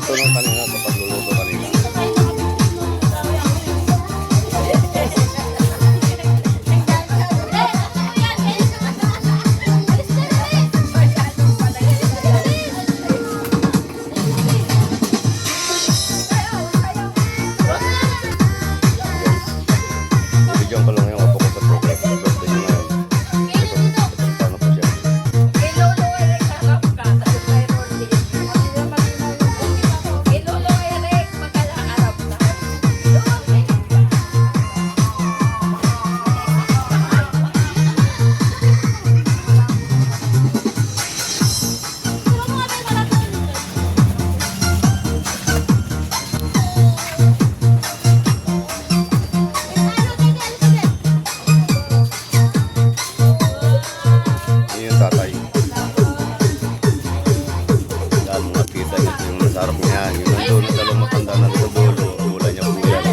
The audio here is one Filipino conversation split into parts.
nagluto ng kanina sa pagluluto kanina. Bigyan ko lang yung apo ko sa program. Birthday niya ngayon. Itong paano po siya. Yun yung tatay. Dahil mga tita, ito yung masarap niya. Yung nandun, dalawang matanda na sa dulo. Mula niya po yan.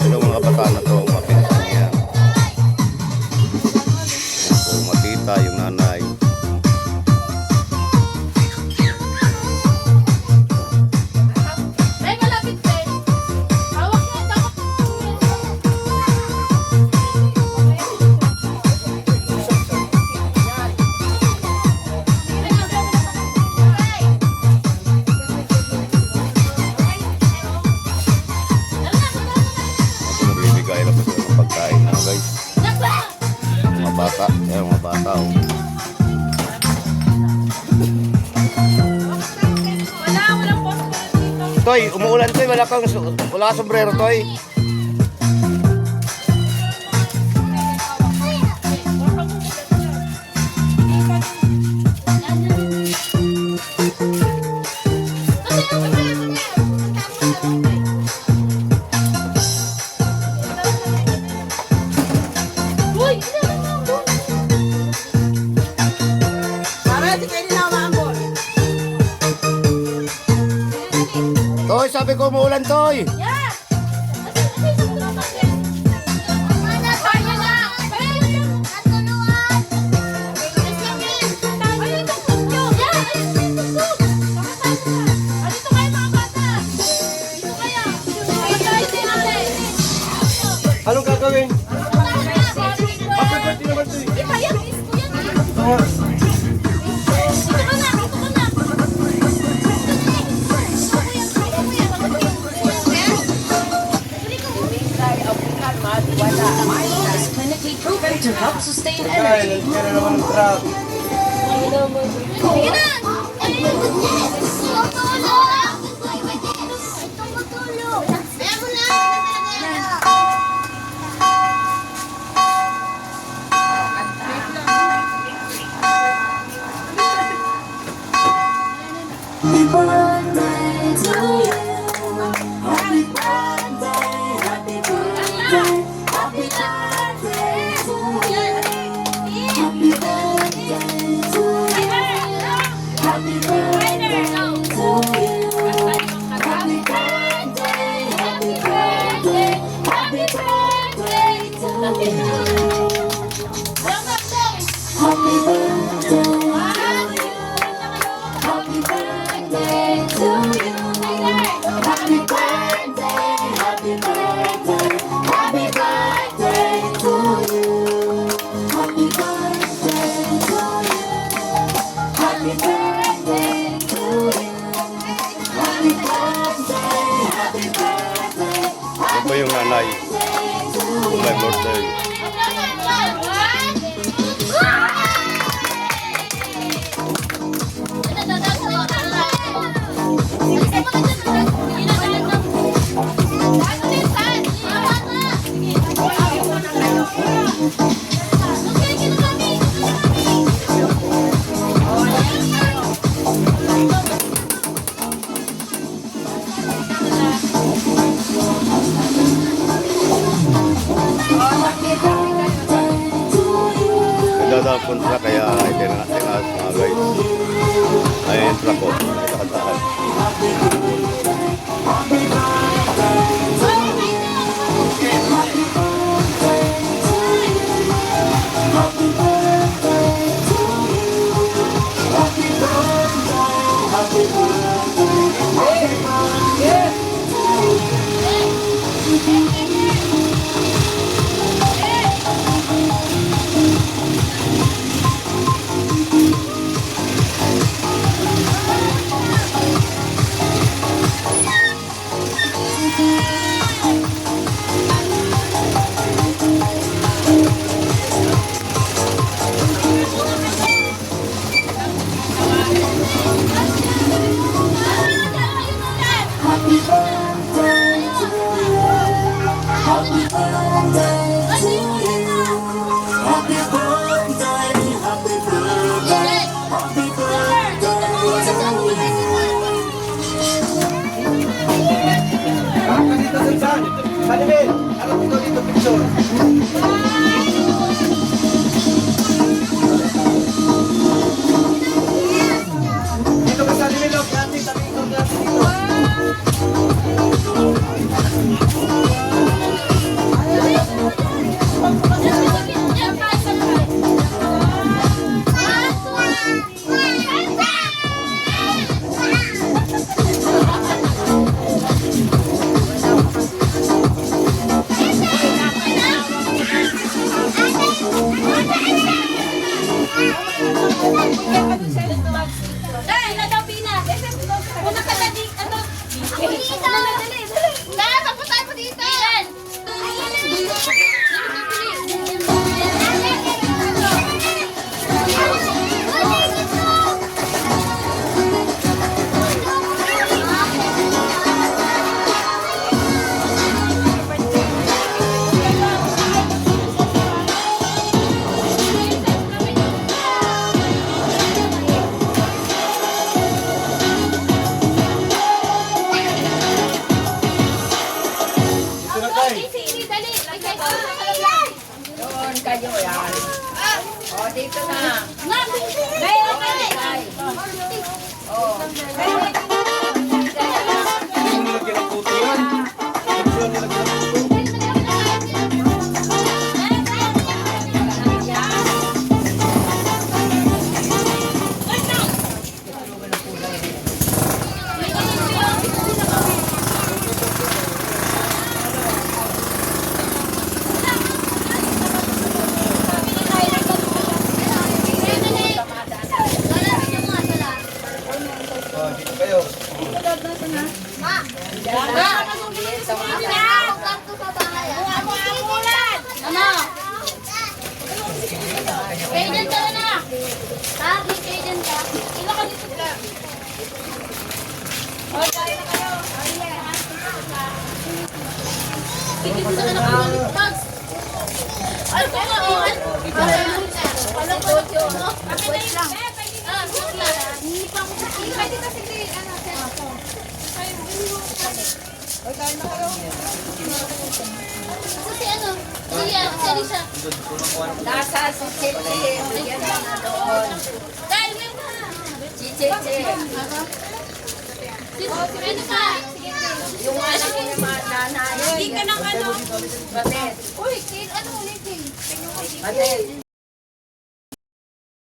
Ito mga kabataan na to, mga pinsan niya. Yan po, mga tita, yung nanay. Nagbibigay lang po sila ng pagkain na guys. Mga bata. Ayan mga bata. Oh. Toy, umuulan Toy. Wala kang sombrero Toy. Toy, sabi ko umuulan Toy. Anong gagawin? Happy birthday naman Toy. Milo is clinically proven to help sustain energy. Happy birthday to you. Happy birthday, happy birthday, happy birthday to you. Happy birthday to you. Happy birthday to you. Happy birthday, happy birthday, happy birthday to you. Happy birthday. Happy birthday to you. Happy birthday, happy birthday, happy birthday to you. Happy birthday to you. Happy birthday to you. Happy birthday, happy birthday, Ito yung nanay. My birthday. Dadaan kontra kaya itinaas mga guys. Ayan yung truck ko. Nakataan. Happy birthday Annabel, harap ikaw dito picture. Dito ka sa Annabel, oh. Klase, tabi ikaw, klase dito. Dahil na daw pina. Una ka na dito. Ano? Dali. Dahil, papuntahan mo dito. Dito na tayo. Dali. Doon kayo yan. O, dito na. Mayroon ka na. Gusto mo nilagyan ng puto yan? Gusto mo nilagyan ng puto? Oh, dito kayo. Kailan ka na? Sabi, kailan ka? Ilan ka dito ka? O, kaya na kayo. Sige, gusto ka na kayo. Mags! Ano ka na? Alam ko na yun. Wait lang. Wait lang. Hindi pa ako sa kanya. Pwede ka sige. Si ano? Si Alicia. Nasa si Chichi. Yan na doon. Dahil yan ka. Si Chichi. Ano ka? Yung anak niya nanay. Hindi ka ng ano. Batet. Uy, ano ulit eh? Batet.